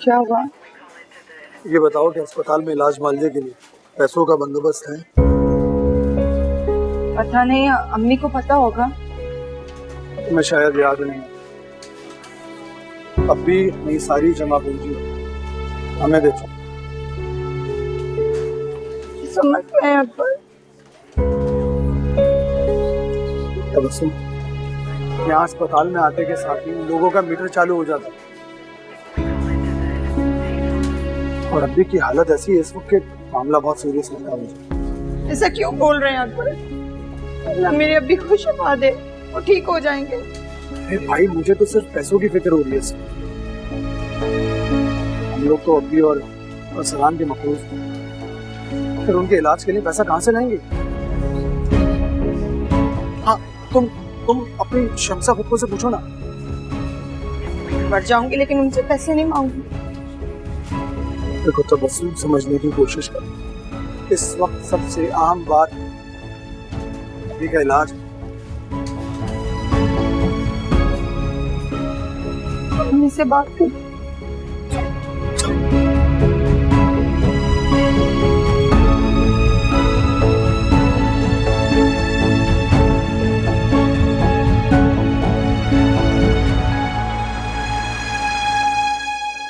क्या हुआ? ये बताओ कि अस्पताल में इलाज मुआवजे के लिए पैसों का बंदोबस्त है? पता नहीं, अम्मी को पता होगा। तुम्हें शायद याद नहीं, अब भी नहीं सारी जमा पूंजी हमें दे दो। समझ में आया पर तबस्सुम, यहाँ अस्पताल में आते के साथ ही लोगों का मीटर चालू हो जाता और अभी की हालत ऐसी है इस वक्त के मामला बहुत सीरियस लगता है मुझे। ऐसा क्यों बोल रहे हैं अकबर? मेरे अब्बी को शिफा दे, वो ठीक हो जाएंगे। अरे भाई, मुझे तो सिर्फ पैसों की फिक्र हो रही है इसमें। हम लोग तो अब्बी और सलाम के मकरूज, फिर उनके इलाज के लिए पैसा कहाँ से लाएंगे? हाँ, तुम अपनी शमसा फुप्पो से पूछो ना। बढ़ जाऊंगी लेकिन उनसे पैसे नहीं मांगूंगी। देखो तबस्सुम, समझने की कोशिश कर। इस वक्त सबसे अहम बात अभी का इलाज। अम्मी से बात कर।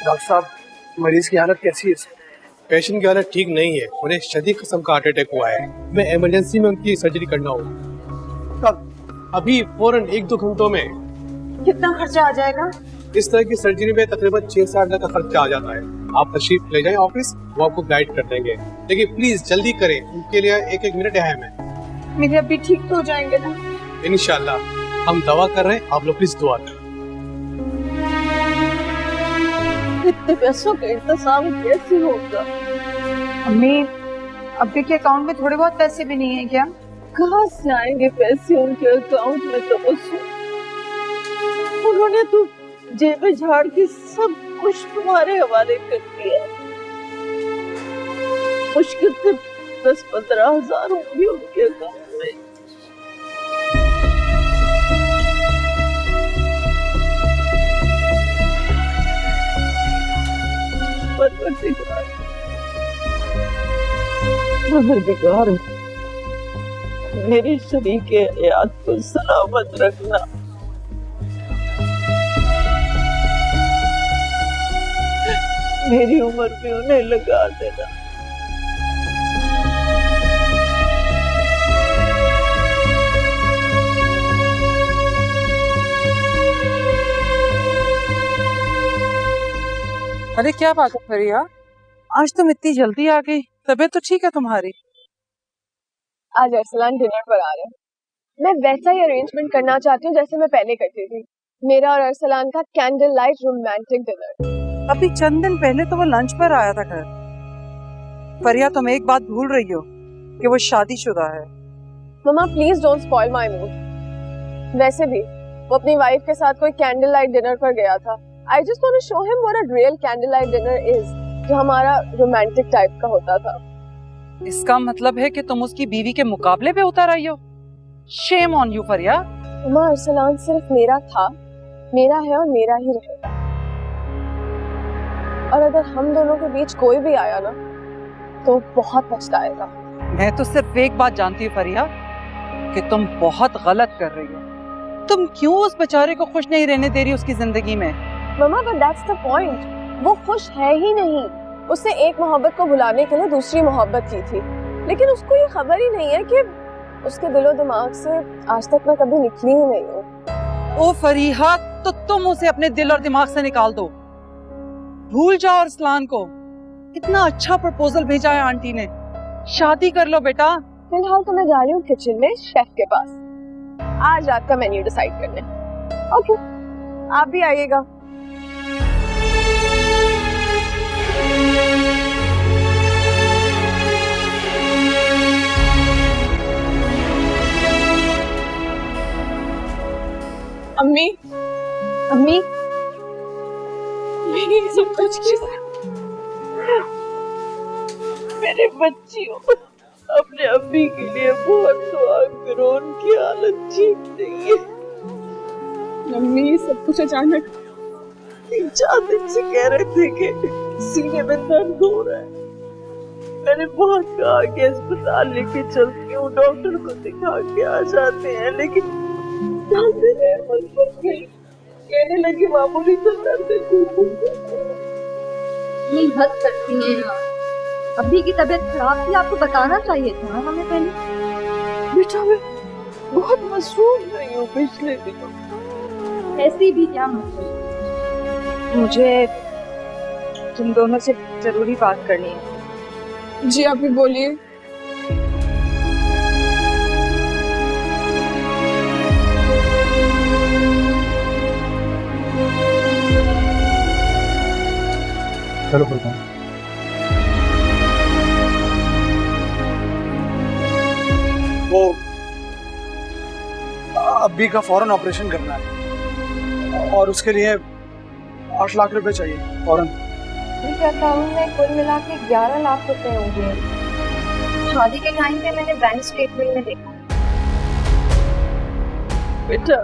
डॉक्टर साहब, मरीज की हालत कैसी है? पेशेंट की हालत ठीक नहीं है, उन्हें शदीद किस्म का हार्ट अटैक हुआ है। मैं इमरजेंसी में उनकी सर्जरी करना होगा। कब? अभी फौरन 1-2 घंटों में। कितना खर्चा आ जाएगा? इस तरह की सर्जरी में तकरीबन 6-7 लाख का खर्चा आ जाता है। आप तशरीफ ले जाएं ऑफिस, वो आपको गाइड कर देंगे। लेकिन प्लीज जल्दी करें, उनके लिए 1-1 मिनट अहम है। मेरे अब्बी ठीक तो हो जाएंगे ना? इंशाल्लाह हम दवा कर रहे हैं, आप लोग प्लीज दुआ करें। इतने पैसों का इंतजाम कैसे होगा? अम्मी, अब्बी के अकाउंट में थोड़े बहुत पैसे भी नहीं है क्या? कहाँ से आएंगे पैसे उनके अकाउंट में? तो उन्होंने तो जेबें झाड़ के सब कुछ तुम्हारे हवाले कर दिया। मुश्किल से 10-15 हजार होंगे उनके अकाउंट में। परवरदिगार, मेरी शरीके हयात को सलामत रखना। मेरी उम्र में उन्हें लगा देना। अरे क्या बात है फरिया, आज तुम इतनी जल्दी आ गई? तबीयत तो ठीक है तुम्हारी? आज अरसलान डिनर पर आ रहे हैं। मैं वैसा ही अरेंजमेंट करना चाहती हूँ जैसे मैं पहले करती थी। मेरा और अरसलान का कैंडल लाइट रोमांटिक डिनर। अभी चंद दिन पहले तो वो लंच पर आया था घर। फरिया, तुम एक बात भूल रही हो कि वो शादीशुदा है। Mama please don't spoil my mood. वैसे भी वो अपनी वाइफ के साथ कोई कैंडल लाइट डिनर पर गया था। I just want to show him what a real candlelight dinner is, जो हमारा रोमांटिक टाइप का होता था। इसका मतलब है कि तुम उसकी बीवी के मुकाबले पे उतर आई हो। Shame on you फरिया। मम्मा, अरसलान सिर्फ मेरा था, मेरा है और मेरा ही रहेगा। और अगर हम दोनों के बीच कोई भी आया ना तो बहुत पछताएगा। मैं तो सिर्फ एक बात जानती हूँ फरिया, कि तुम बहुत गलत कर रही हो। तुम क्यों उस बेचारे को खुश नहीं रहने दे रही उसकी जिंदगी में? मम्मा, but that's the point. वो खुश है ही नहीं। उसने एक मोहब्बत को भुलाने के लिए दूसरी मोहब्बत की थी, लेकिन उसको ये खबर ही नहीं है कि उसके दिलो दिमाग से आज तक मैं कभी निकली ही नहीं हूँ। ओ फरीहा, तो तुम उसे अपने दिल और दिमाग से निकाल दो। भूल जाओ अरसलान को। इतना अच्छा प्रपोजल भेजा है आंटी ने, शादी कर लो बेटा। फिलहाल तो मैं जा रही हूँ किचन में शेफ के पास, आज रात का मेन्यू डिसाइड करने। ओके, आप भी आइएगा। अम्मी, अम्मी, मेरी सब कुछ मेरे बच्चियों अपने अब्बी के लिए बहुत दुआ करो, उनकी हालत ठीक नहीं है। अम्मी, सब कुछ अचानक 3-4 दिन से कह रहे थे कि सीने में दर्द हो रहा है। मैंने बहुत कहा कि अस्पताल लेके चलती हूँ, डॉक्टर को दिखा के आ जाते हैं, लेकिन डालते रहे मन पर गई। कहने लगी मामूली तो दर्द है। ये हद करती हैं आप। अभी की तबीयत खराब थी, आपको बताना चाहिए था हमें पहले। बेटा मैं बहुत मसरूफ रही हूँ पिछले दिनों। ऐसी भी क्या मतलब? मुझे तुम दोनों से जरूरी बात करनी है। जी आप ही बोलिए। चलो फुरकान, वो अब्बी का फौरन ऑपरेशन करना है और उसके लिए 8 लाख रुपए चाहिए फौरन। मेरे अकाउंट में कुल मिला के 11 लाख रुपए होंगे। शादी के टाइम पे मैंने बैंक स्टेटमेंट में देखा। बेटा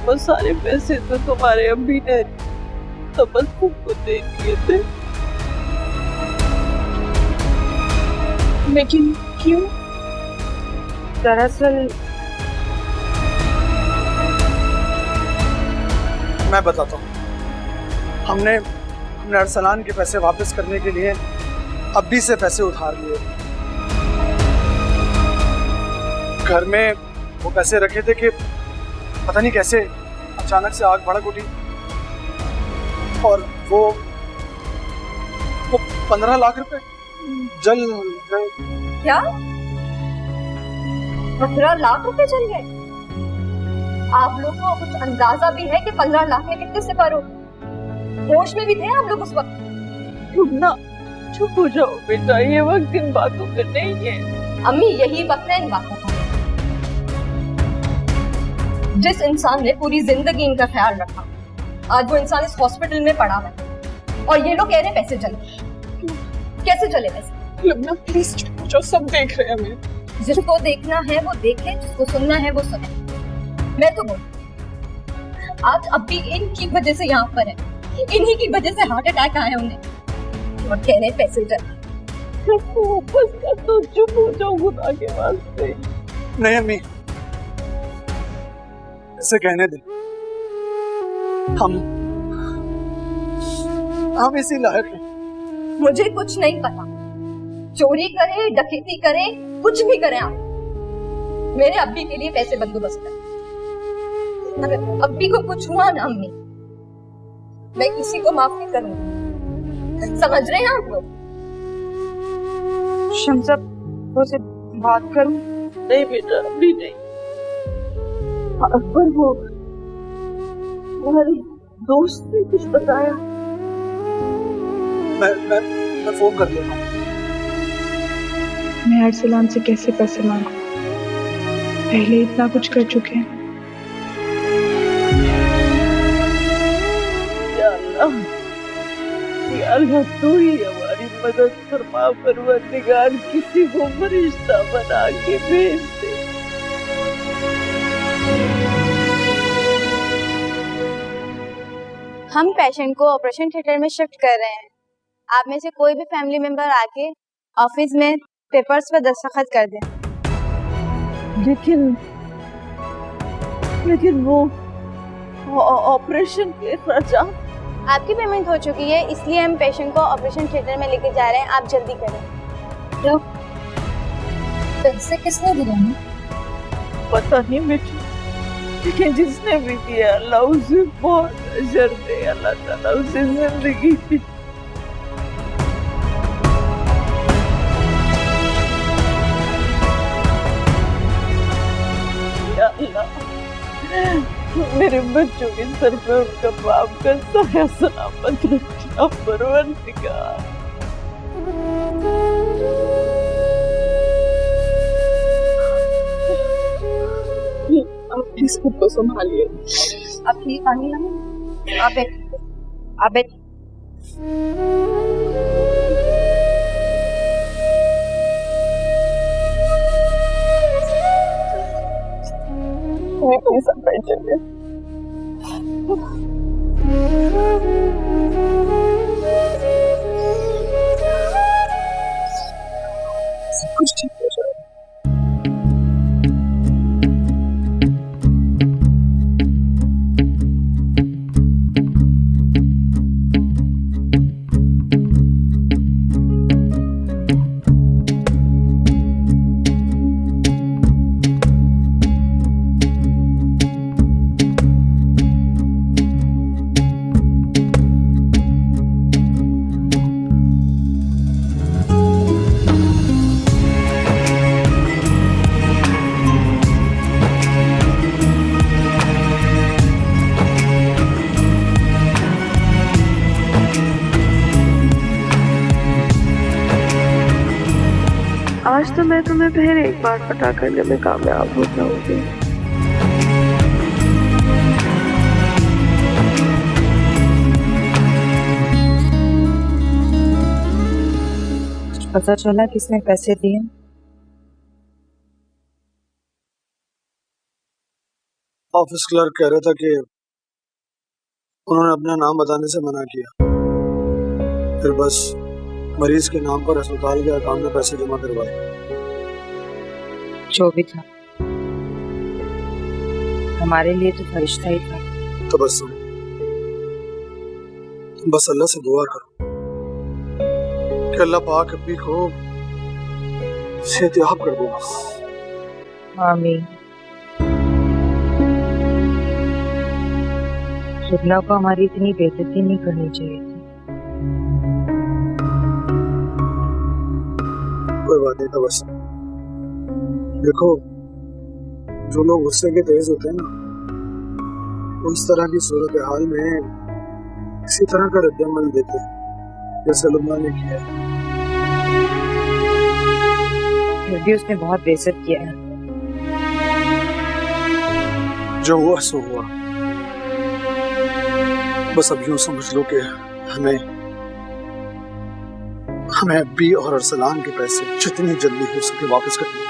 वो सारे पैसे तो तुम्हारे अभी ने तबस्सुम को दे दिए थे। लेकिन क्यों? दरअसल मैं बताता हूँ, हमने अरसलान के पैसे वापस करने के लिए अब्बी से पैसे उधार लिए। घर में वो पैसे रखे थे कि पता नहीं कैसे अचानक से आग भड़क उठी और वो 15 लाख रुपए जल गए। क्या 15 लाख रुपए चल गए? आप लोग को कुछ अंदाजा भी है कि 15 लाख में कितने सिफर हो? होश में भी थे आप लोग उस वक्त? चुप हो जाओ बेटा, ये वक्त इन बातों का नहीं है। अम्मी यही वक्त है इन बातों का। जिस इंसान ने पूरी जिंदगी इनका ख्याल रखा, आज वो इंसान इस हॉस्पिटल में पड़ा है और ये लोग कह रहे हैं पैसे चले। कैसे चले पैसे? लबना प्लीज चुप हो जाओ, सब देख रहे हैं हमें। जिसको देखना है वो देखे, जिसको सुनना है वो सुने। मैं तो बोल आज अभी इनकी वजह से यहाँ पर है, इन्हीं की वजह से हार्ट अटैक आया उन्हें और कह रहे हैं पैसे चले। बस कर दो, चुप हो जाओ खुदा के वास्ते। नहीं अम्मी, इसे कहने दे। हम इसी लायक हैं। मुझे कुछ नहीं पता, चोरी करे डकैती करे कुछ भी करें आप, मेरे अब्बी के लिए पैसे बंदोबस्त करें। अगर अब्बी को कुछ हुआ ना अम्मी, मैं किसी को माफ नहीं करूंगी। समझ रहे हैं आप लोग? शमसा से बात करूं? नहीं बेटा अभी नहीं। अकबर वो तुम्हारी दोस्त ने कुछ बताया? मैं फोन कर लेता हूँ। मैं अरसलान से कैसे पैसे मांगू? पहले इतना कुछ कर चुके हैं। या अल्लाह तू ही हमारी मदद फरमा, परवरदिगार किसी को फरिश्ता बना के भेज दे। हम पेशेंट को ऑपरेशन थिएटर में शिफ्ट कर रहे हैं। आप में से कोई भी फैमिली मेंबर आके ऑफिस में पेपर्स पर दस्तखत कर दें। लेकिन वो ऑपरेशन के खर्चा आपकी पेमेंट हो चुकी है, इसलिए हम पेशेंट को ऑपरेशन थिएटर में लेके जा रहे हैं। आप जल्दी करें। पैसे किसने दिए? पता नहीं बेटी, लेकिन जिसने भी दिया अल्लाह उसे बहुत अजर दे, अल्लाह ताला उसे जिंदगी दी। या अल्लाह मेरे बच्चों के सर पे उनका बाप का साया सलामत रखना परवरदिगार। आप प्लीज खुद को संभालिए। आप ठीक पानी लाए? आप बैठ। प्लीज आप बैठ जाइए। मैं फिर एक बार पता करने में कामयाब हो जाऊंगी। पता चला किसने पैसे दिए? ऑफिस क्लर्क कह रहा था कि उन्होंने अपना नाम बताने से मना किया, फिर बस मरीज के नाम पर अस्पताल के अकाउंट में पैसे जमा करवाए। जो भी था हमारे लिए तो फरिश्ता ही था। तो बस अल्लाह से दुआ करो कि अल्लाह पाक अब्बी को सेहतयाब कर दे बस। आमीन। शुक्ला को हमारी इतनी बेइज्जती नहीं करनी चाहिए थी। कोई बात नहीं था बस। देखो जो लोग गुस्से के तेज होते हैं ना, उस तरह की सूरत हाल में इसी तरह का रद्द-ए-अमल देते हैं जैसे लुबना ने किया है। फिर भी उसने बहुत बेइज्जत किया है। जो हुआ सो हुआ। बस अब यूं समझ लो कि हमें अब्बी और अरसलान के पैसे जितनी जल्दी हो सके वापस करने।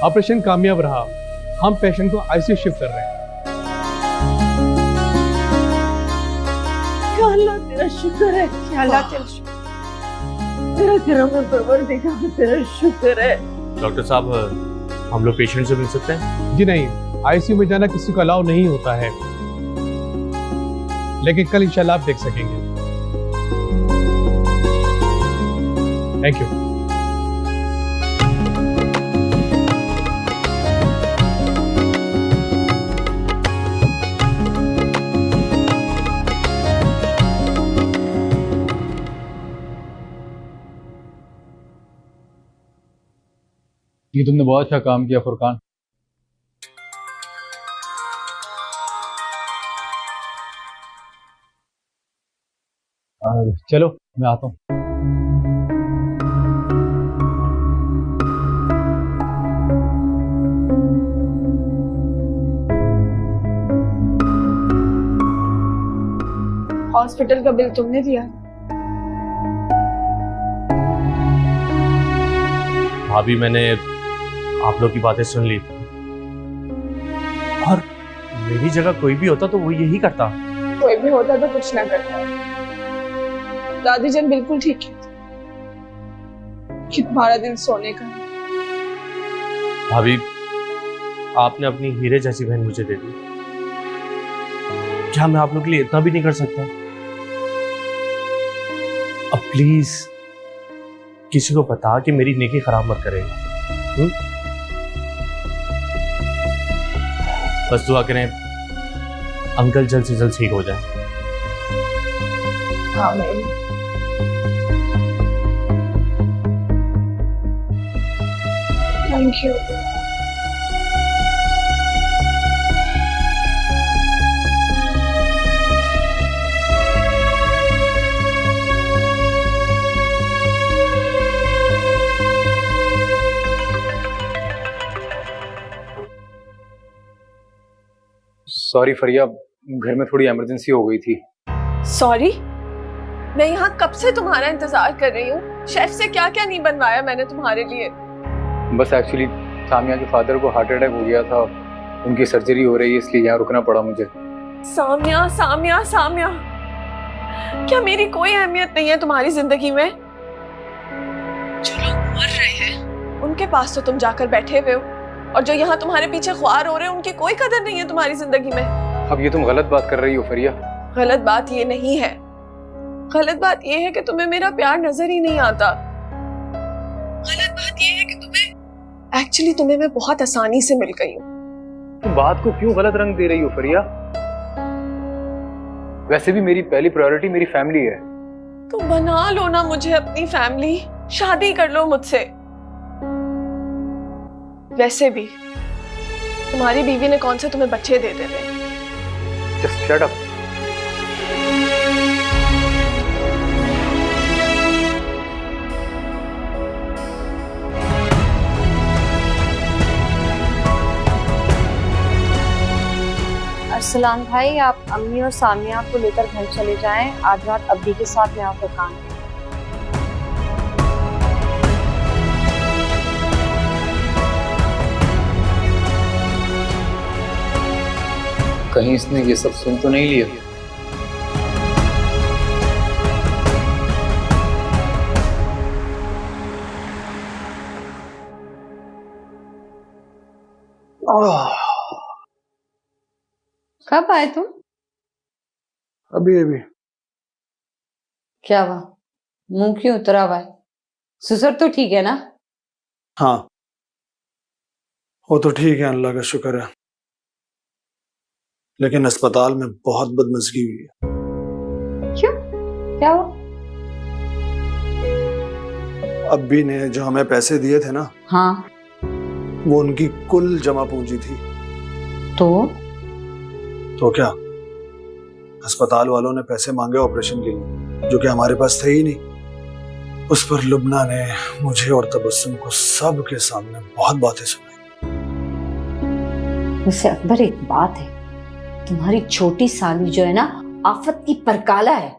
ऑपरेशन कामयाब रहा। हम पेशेंट को आईसीयू शिफ्ट कर रहे हैं। या अल्लाह तेरा शुक्र है, या अल्लाह तेरा शुक्र, तेरा करम है परवरदिगार, तेरा शुक्र है। डॉक्टर साहब हम लोग पेशेंट से मिल सकते हैं? जी नहीं, आईसीयू में जाना किसी को अलाउ नहीं होता है, लेकिन कल इंशाल्लाह आप देख सकेंगे। Thank you. ये तुमने बहुत अच्छा काम किया फुरकान। चलो मैं आता हूँ। हॉस्पिटल का बिल तुमने दिया? भाभी मैंने आप लोग की बातें सुन ली और मेरी जगह कोई भी होता तो वो यही करता। कोई भी होता तो कुछ ना करता। दादी जान बिल्कुल ठीक है कि तुम्हारा दिल सोने का है। भाभी आपने अपनी हीरे जैसी बहन मुझे दे दी, क्या मैं आप लोग के लिए इतना भी नहीं कर सकता? अब प्लीज किसी को बता कि मेरी नेकी खराब मत करेगा। बस दुआ करें अंकल जल्द से जल्द ठीक हो जाए। आमीन। Thank you. सॉरी फरिया, घर में थोड़ी इमरजेंसी हो गई थी। सॉरी, मैं यहाँ कब से तुम्हारा इंतजार कर रही हूँ। शेफ से क्या क्या नहीं बनवाया मैंने तुम्हारे लिए। बस एक्चुअली सामिया के फादर को हार्ट अटैक हो गया था, उनकी सर्जरी हो रही है, इसलिए यहाँ रुकना पड़ा मुझे। सामिया सामिया सामिया, क्या मेरी कोई अहमियत नहीं है तुम्हारी जिंदगी में? जो लोग मर रहे हैं उनके पास तो तुम जाकर बैठे हुए हो, और जो यहाँ तुम्हारे पीछे ख्वार हो रहे हैं उनकी कोई कदर नहीं है तुम्हारी जिंदगी में। अब ये तुम गलत बात कर रही हो फरिया। गलत बात ये नहीं है, गलत बात ये है कि तुम्हें मेरा प्यार नजर ही नहीं आता। गलत बात ये है कि तुम्हें मैं बहुत आसानी से मिल गई हूँ। तुम बात को क्यों गलत रंग दे रही हो फरिया? वैसे भी मेरी पहली प्रायोरिटी मेरी फैमिली है। तो बना लो ना मुझे अपनी फैमिली, शादी कर लो मुझसे। वैसे भी तुम्हारी बीवी ने कौन से तुम्हें बच्चे दे देने। Just shut up. अरसलान भाई, आप अम्मी और सामिया को लेकर घर चले जाएं। आज रात अब्बी के साथ यहाँ दुकान है। कहीं इसने ये सब सुन तो नहीं लिया? कब आए तुम? अभी अभी। क्या हुआ, मुंह क्यों उतरा हुआ है? ससुर तो ठीक है ना? हाँ, वो तो ठीक है, अल्लाह का शुक्र है, लेकिन अस्पताल में बहुत बदमज़गी हुई है। क्यों, क्या हुआ? अब्बी ने जो हमें पैसे दिए थे ना, हाँ, वो उनकी कुल जमा पूंजी थी। तो क्या, अस्पताल वालों ने पैसे मांगे ऑपरेशन के लिए, जो कि हमारे पास थे ही नहीं। उस पर लुबना ने मुझे और तबस्सुम को सबके सामने बहुत बातें सुनाई। मुझसे अकबर एक बात है, तुम्हारी छोटी साली जो है ना, आफत की परकाला है।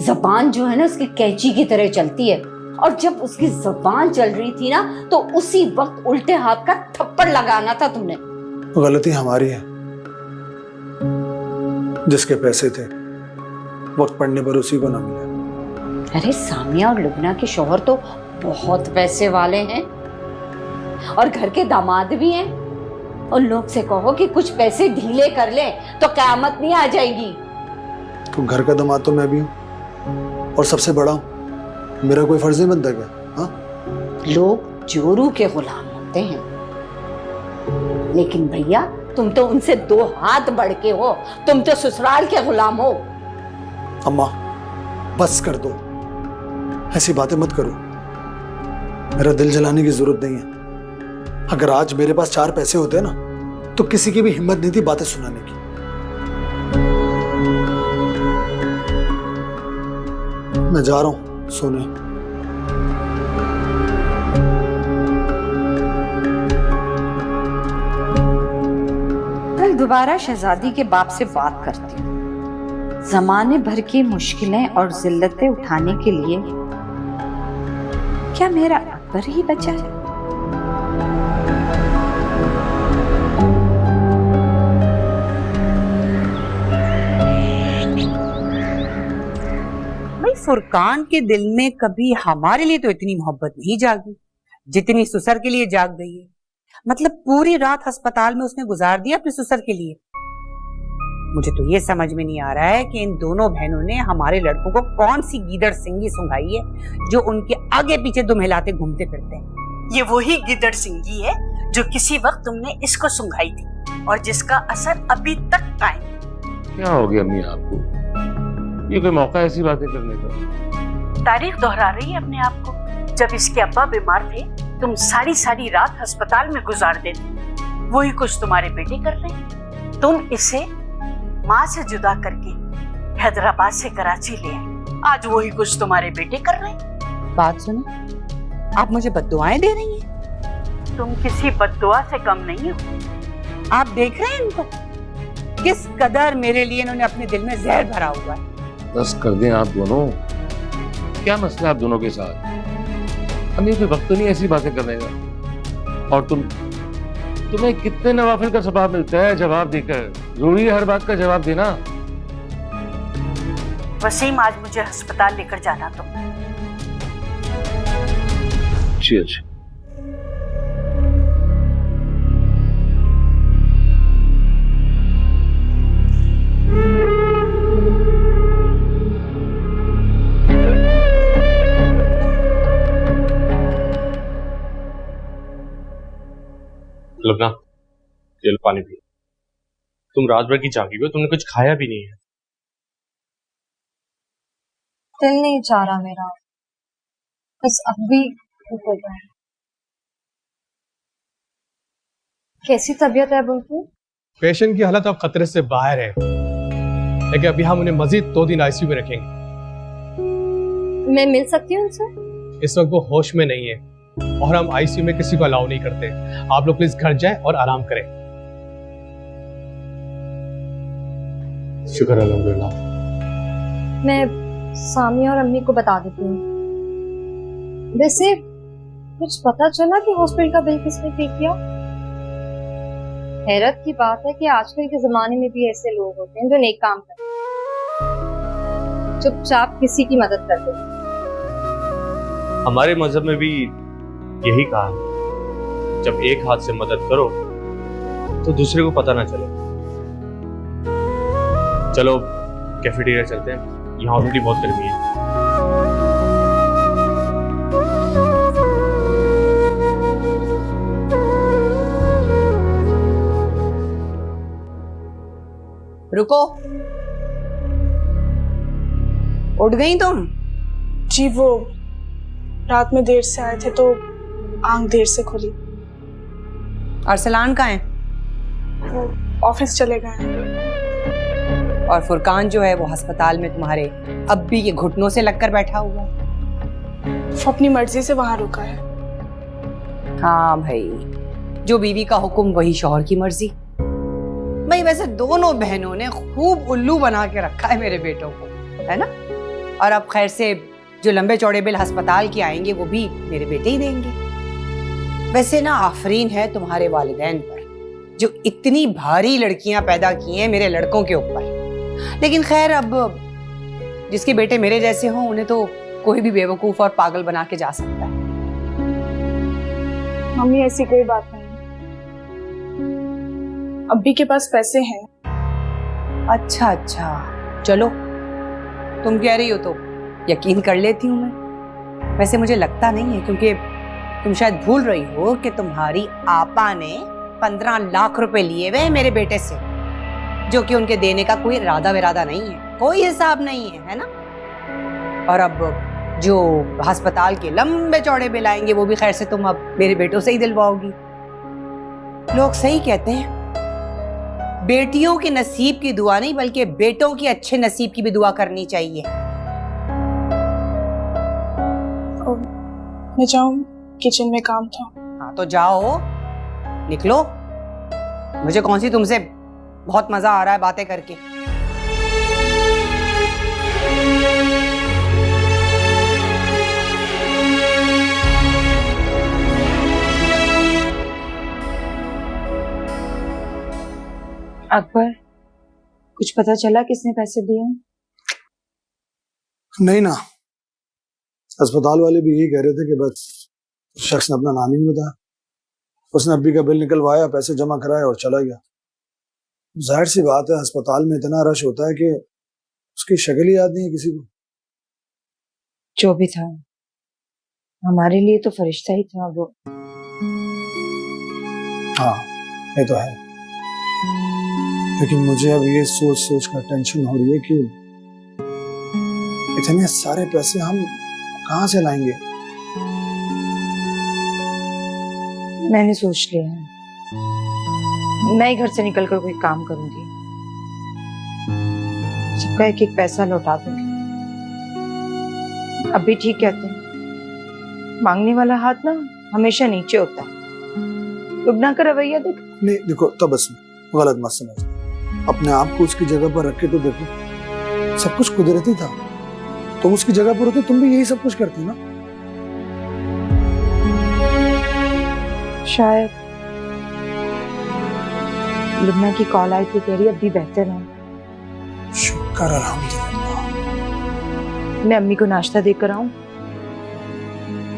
जबान जो है ना उसकी कैंची की तरह चलती है, और जब उसकी जबान चल रही थी ना तो उसी वक्त उल्टे हाथ का थप्पड़ लगाना था तुमने। गलती हमारी है, जिसके पैसे थे वक्त पड़ने पर उसी को ना मिले। अरे सामिया और लुबना के शौहर तो बहुत पैसे वाले हैं और घर के दामाद भी हैं। उन लोग से कहो कि कुछ पैसे ढीले कर ले तो क़यामत नहीं आ जाएगी। तो घर का दामाद तो मैं भी हूँ और सबसे बड़ा हूँ, मेरा कोई फर्ज नहीं बनता क्या? हाँ, लोग जोरू के गुलाम होते हैं, लेकिन भैया तुम तो उनसे 2 हाथ बढ़ के हो, तुम तो ससुराल के गुलाम हो। अम्मा बस कर दो, ऐसी बातें मत करो, मेरा दिल जलाने की जरूरत नहीं है। अगर आज मेरे पास 4 पैसे होते ना तो किसी की भी हिम्मत नहीं थी बातें सुनाने की। मैं जा रहा हूं सोने। कल दोबारा शहजादी के बाप से बात करती हूँ। जमाने भर की मुश्किलें और जिल्लतें उठाने के लिए क्या मेरा अकबर ही बचा है? भाई फुरकान के दिल में कभी हमारे लिए तो इतनी मोहब्बत नहीं जागी जितनी सुसर के लिए जाग गई है। मतलब पूरी रात अस्पताल में उसने गुजार दिया अपने सुसर के लिए। मुझे तो ये समझ में नहीं आ रहा है कि इन दोनों बहनों ने हमारे लड़कों को कौन सी गीदड़ सिंगी सुंघाई है जो उनके आगे पीछे दुम हिलाते घूमते फिरते हैं। ये वही गिद्दड़ सिंगी है जो किसी वक्त तुमने इसको सुंघाई थी और जिसका असर अभी तक कायम। क्या हो गया अम्मी आपको? ये कोई मौका ऐसी बातें करने का? तारीख दोहरा रही है अपने आप को। जब इसके अब्बा बीमार थे तुम सारी रात अस्पताल में गुजार देते। वही कुछ तुम्हारे बेटे कर रहे हैं। तुम इसे माँ से जुदा करके हैदराबाद से कराची ले आए। आज वही कुछ तुम्हारे बेटे कर रहे हैं। बात सुनो, आप मुझे बद्दुआएं दे रही हैं। तुम किसी बद्दुआ से कम नहीं हो। आप देख रहे हैं इनको किस कदर मेरे लिए इन्होंने अपने दिल में जहर भरा हुआ है। बस कर दें आप दोनों। क्या मसला है आप दोनों के साथ? हमें कोई वक्त तो नहीं ऐसी बातें करने का। और तुम्हें कितने नवाफिल का सवाब मिलता है जवाब देकर? जरूरी है हर बात का जवाब देना? वसीम आज मुझे अस्पताल लेकर जाना तुम। जी अच्छा। लबना, ये लो पानी पी। तुम रात भर की जागी हो, तुमने कुछ खाया भी नहीं है। दिल नहीं चाह रहा मेरा, बस अब भी हो गया है। कैसी तबीयत है बुल्बुल? पेशेंट की हालत अब खतरे से बाहर है, लेकिन अभी हम उन्हें मजीद 2 दिन आईसीयू में रखेंगे। मैं मिल सकती हूँ उनसे? इस वक्त वो होश में नहीं है और हम आईसीयू में किसी को अलाउ नहीं करते। आप लोग प्लीज घर जाएं और आराम करें। शुक्र अल्हम्दुलिल्लाह। मैं सामिया और अम्मी को बता देती हूँ। वैसे कुछ पता चला कि हॉस्पिटल का बिल किसने पे किया? हैरत की बात है कि आजकल के जमाने में भी ऐसे लोग होते हैं जो नेक काम करते हैं, चुपचाप किसी की मदद करते हैं। हमारे मजहब में भी यही कहा है, जब एक हाथ से मदद करो तो दूसरे को पता ना चले। चलो कैफेटेरिया चलते हैं, यहाँ ऑलरेडी बहुत गर्मी है। रुको, उठ गई तुम? जी वो रात में देर से आए थे तो आंख देर से खुली। अरसलान कहाँ है? वो ऑफिस चले गए हैं। और फुरकान जो है वो अस्पताल में तुम्हारे अब भी ये घुटनों से लगकर बैठा हुआ है। वो अपनी मर्जी से वहां रुका है। हाँ भाई, जो बीवी का हुक्म वही शौहर की मर्जी। भाई वैसे दोनों बहनों ने खूब उल्लू बना के रखा है मेरे बेटों को, है ना? और अब खैर से जो लंबे चौड़े बिल अस्पताल के आएंगे वो भी मेरे बेटे ही देंगे। वैसे ना आफरीन है तुम्हारे वालिदैन पर जो इतनी भारी लड़कियां पैदा की हैं मेरे लड़कों के ऊपर। लेकिन खैर अब जिसके बेटे मेरे जैसे हों उन्हें तो कोई भी बेवकूफ और पागल बना के जा सकता है। मम्मी ऐसी कोई बात नहीं, अब्बी के पास पैसे हैं। अच्छा अच्छा, चलो तुम कह रही हो तो यकीन कर लेती हूँ मैं। वैसे मुझे लगता नहीं है, क्योंकि तुम शायद भूल रही हो कि तुम्हारी आपा ने 15 लाख रुपए लिए हुए मेरे बेटे से, जो कि उनके देने का कोई इरादा विरादा नहीं है, कोई हिसाब नहीं है ना? और अब जो अस्पताल के लंबे चौड़े बिल आएंगे वो भी खैर से तुम अब मेरे बेटों से ही दिलवाओगी। लोग सही कहते हैं, बेटियों के नसीब की दुआ नहीं बल्कि बेटों के अच्छे नसीब की भी दुआ करनी चाहिए। मैं जाऊं, किचन में काम था। हाँ तो जाओ, निकलो। मुझे कौन सी तुमसे बहुत मजा आ रहा है बातें करके। अकबर, कुछ पता चला किसने पैसे दिए? नहीं ना, अस्पताल वाले भी यही कह रहे थे कि बस शख्स ने अपना नाम ही नहीं बताया। उसने अब्बी का बिल निकलवाया, पैसे जमा कराए और चला गया। जाहिर सी बात है, अस्पताल में इतना रश होता है कि उसकी शक्ल ही याद नहीं है किसी को। जो भी था, हमारे लिए तो फरिश्ता ही था वो। हाँ, ये तो है, लेकिन मुझे अब ये सोच सोच कर टेंशन हो रही है कि इतने सारे पैसे हम कहाँ से लाएंगे। मैंने सोच लिया है, मैं ही घर से निकलकर कोई काम करूंगी, सबका एक एक पैसा लौटा दूंगी। अब भी ठीक कहते हैं, मांगने वाला हाथ ना हमेशा नीचे होता है। लुबना का रवैया देख। नहीं देखो, तब बस गलत मत समझ, अपने आप को उसकी जगह पर रख के तो देखो। सब कुछ कुदरती था, तुम उसकी जगह पर होते तुम भी यही सब कुछ करती ना। शायद लुबना की कॉल आई थी, कह रही अभी बेहतर है। शुक्र अल्हम्दुलिल्लाह। मैं अम्मी को नाश्ता देकर आऊं,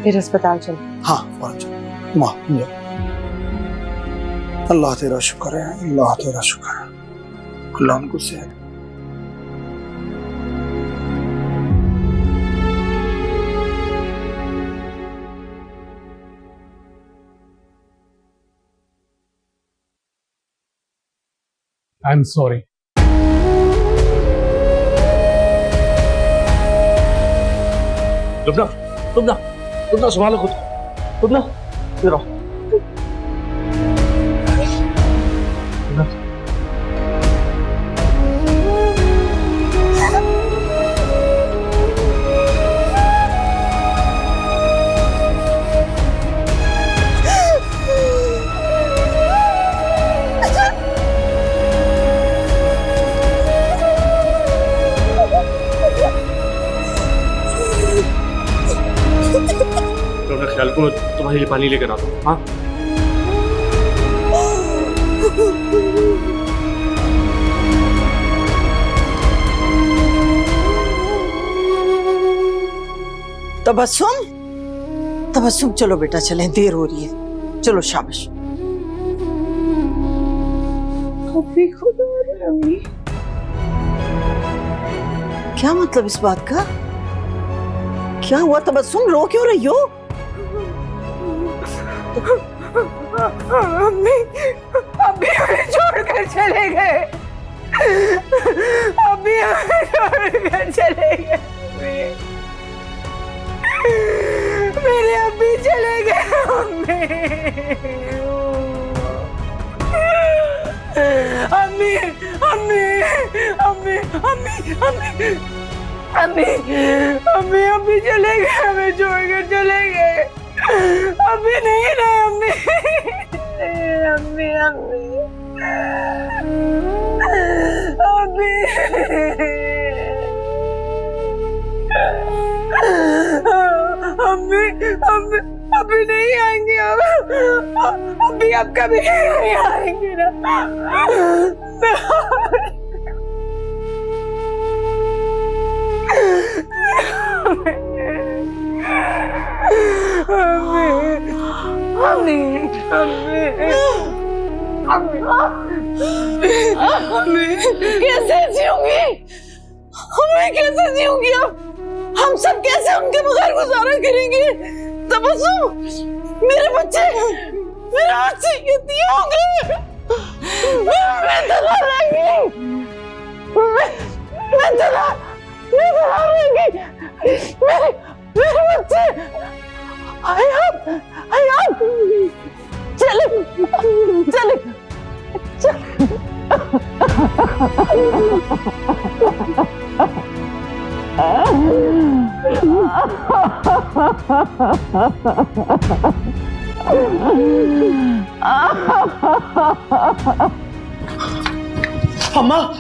फिर अस्पताल चल। हाँ फौरन चलो। माँ अल्लाह तेरा शुक्र है, अल्लाह तेरा शुक्र है, अल्लाह उनको सेहत। I'm sorry. लुबना, लुबना, लुबना संभालो खुद को। लुबना, इधर आओ। लुबना। ख्याल को मैं तुम्हारे लिए पानी लेकर आता हूँ। हाँ तबस्सुम, तबस्सुम चलो बेटा चले, देर हो रही है, चलो शाबाश। अभी खुदा रे अम्मी, क्या मतलब इस बात का? क्या हुआ तबस्सुम, रो क्यों रही हो? अम्मी, अभी हमें छोड़कर चले गए, अभी हमें छोड़कर चले गए, मेरे अभी चले गए। अम्मी, अम्मी, अम्मी, अम्मी, अम्मी, अम्मी, अम्मी, अम्मी चले गए, हमें छोड़कर चले गए, अभी नहीं रहे अम्मी, अम्मी, अम्मी, अम्मी, अम्मी, अम्मी, अभी नहीं आएंगे, अभी अब कभी नहीं आएंगे ना। कैसे जीऊंगी, मैं कैसे जीऊंगी अब? हम सब कैसे उनके बगैर गुजारा करेंगे? तबस्सुम, मेरे बच्चे कितने होंगे? मैं तला रहेंगी, मैं तला रहेंगी, मेरे बच्चे। आयाब, चले, चले। अम्मा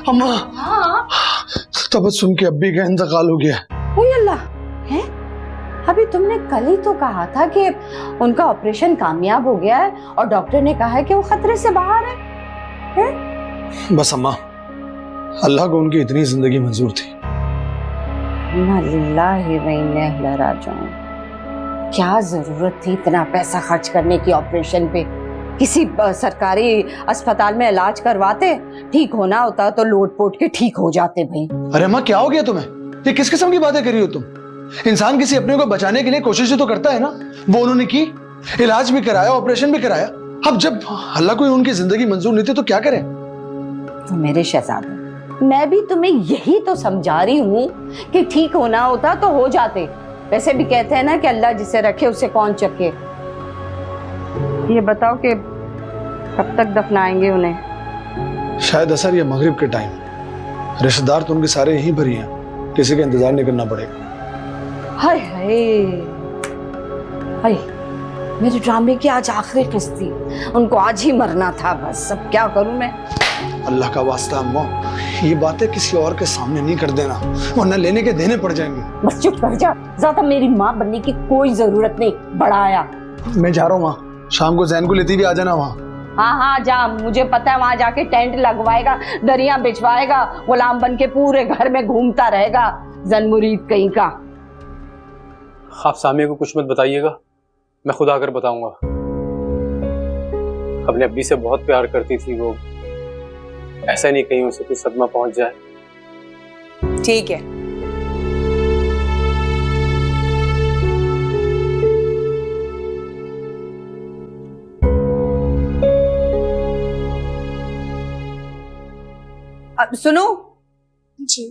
अम्मा तबस्सुम के अब्बी का इंतकाल हो गया। ओए अल्लाह, हैं? अभी तुमने कल ही तो कहा था कि उनका ऑपरेशन कामयाब हो गया है और डॉक्टर ने कहा है कि वो खतरे से बाहर है, हैं? बस अम्मा, अल्लाह को उनकी इतनी जिंदगी मंजूर थी। इन्ना लिल्लाहि व इन्ना इलैहि राजिऊन। क्या जरूरत थी इतना पैसा खर्च करने की ऑपरेशन पे? किसी सरकारी अस्पताल में इलाज करवाते, ठीक होना होता तो लोट पोट के ठीक हो जाते भाई। अरे अम्मा क्या हो गया तुम्हें? ये किस किस्म की बातें कर रही हो तुम? इंसान किसी अपने को बचाने के लिए कोशिश तो करता है ना। वो उन्होंने की, इलाज भी कराया, ऑपरेशन भी कराया। अब जब अल्लाह को उनकी जिंदगी मंजूर नहीं थी तो क्या करें? तो मेरे शहजादे, मैं भी तुम्हें यही तो समझा रही हूँ कि ठीक होना होता तो हो जाते। वैसे भी कहते हैं ना कि अल्लाह जिसे रखे उसे कौन चखे। ये बताओ कि कब तक दफनाएंगे उन्हें? शायद असर या मगरिब के टाइम। रिश्तेदार तो उनके सारे यहीं पर ही हैं, किसी का इंतजार नहीं करना पड़ेगा। हाय हाय हाय, मेरे ड्रामे की आज आखिरी किस्त थी, उनको आज ही मरना था बस। अब क्या करूं मैं? अल्लाह का वास्ता अम्मा, ये बातें किसी और के सामने नहीं कर देना, वरना लेने के देने पड़ जाएंगे। बस चुप कर जा, ज्यादा मेरी माँ बनने की कोई जरूरत नहीं। बड़ा आया, मैं जा रहा हूँ माँ, शाम को जैन को लेती भी आ जाना वहाँ। हाँ हाँ जा, मुझे पता है वहाँ जाके टेंट लगवाएगा, दरिया बिछवाएगा, गुलाम बन के पूरे घर में घूमता रहेगा, जन मुरीद कहीं का। आप सामिया को कुछ मत बताइएगा, मैं खुद आकर बताऊंगा। अपने अब्बी से बहुत प्यार करती थी वो, ऐसा नहीं कहीं उसे कुछ सदमा पहुंच जाए। ठीक है। अब सुनो जी,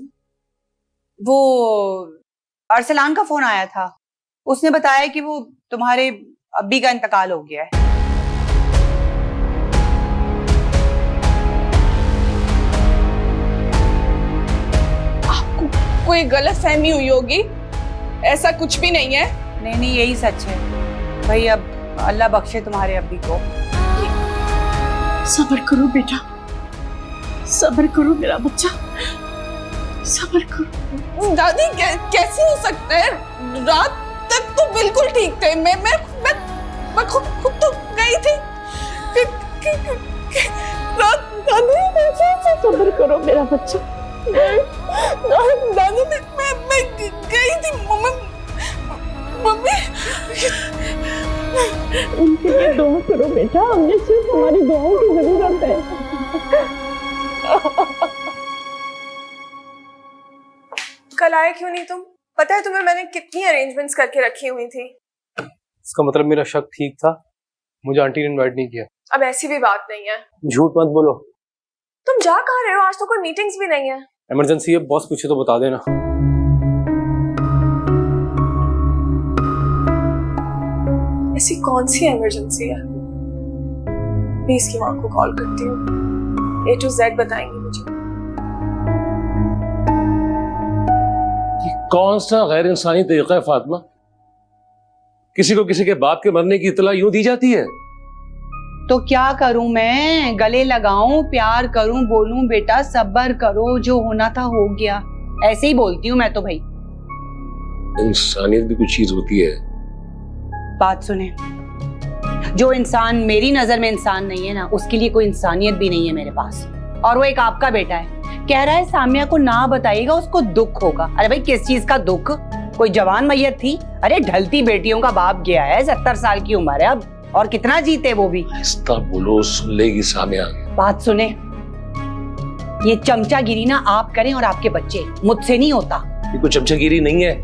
वो अरसलान का फोन आया था, उसने बताया कि वो तुम्हारे अब्बी का इंतकाल हो गया है। आपको कोई गलत फहमी हुई होगी, ऐसा कुछ भी नहीं है। नहीं नहीं, यही सच है भाई। अब अल्लाह बख्शे तुम्हारे अब्बी को। सब्र करो बेटा, सब्र करो मेरा बच्चा, सब्र करो। दादी कैसे हो सकता है? रात तक तो बिल्कुल ठीक थे। मैं खुद तो गई थी। रात दादी, सब्र करो मेरा बच्चा। दादी मैं गई थी। मम्मी उनके लिए दुआ करो बेटा, हमें सिर्फ हमारी दुआओं की जरूरत है। कल आए क्यों नहीं तुम? पता है तुम्हें मैंने कितनी अरेंजमेंट्स करके रखी हुई थी। इसका मतलब मेरा शक ठीक था, मुझे आंटी ने इनवाइट नहीं किया। अब ऐसी भी बात नहीं है। झूठ मत बोलो। तुम जा कहाँ रहे हो? आज तो कोई मीटिंग्स भी नहीं है। इमरजेंसी है, बॉस पूछे तो बता देना। ऐसी कौन सी इमरजेंसी है? मैं इसकी माँ को कॉल करती हूँ, A to Z बताएंगी मुझे। कौन सा गैर इंसानी तरीका है फातिमा? किसी को किसी के बाप के मरने की इतला यूं दी जाती है? तो क्या करूं मैं? गले लगाऊं, प्यार करूं, बोलूं बेटा सब्र करो, जो होना था हो गया। ऐसे ही बोलती हूँ मैं तो भाई। इंसानियत भी कुछ चीज होती है। बात सुने, जो इंसान मेरी नजर में इंसान नहीं है ना, उसके लिए कोई इंसानियत भी नहीं है मेरे पास। और वो एक आपका बेटा है, कह रहा है सामिया को ना बताइएगा, उसको दुख होगा। अरे भाई किस चीज का दुख? कोई जवान मैयत थी? अरे ढलती बेटियों का बाप गया है, 70 साल की उम्र है अब, और कितना जीते वो भी। इसका बोलो, सुन लेगी सामिया। बात सुने, ये चमचागिरी ना आप करें और आपके बच्चे, मुझसे नहीं होता। ये कोई चमचागिरी नहीं है।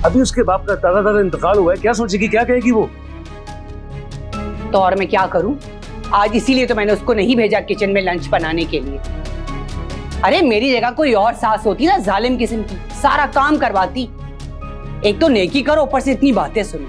अभी उसके बाप का ताजा इंतकाल हुआ है, क्या सोचेगी, क्या कहेगी वो? तो और मैं क्या करूं? आज इसीलिए तो मैंने उसको नहीं भेजा किचन में लंच बनाने के लिए। अरे मेरी जगह कोई और सास होती ना, जालिम किस्म की, सारा काम करवाती। एक तो नेकी करो, ऊपर से इतनी बातें सुनो।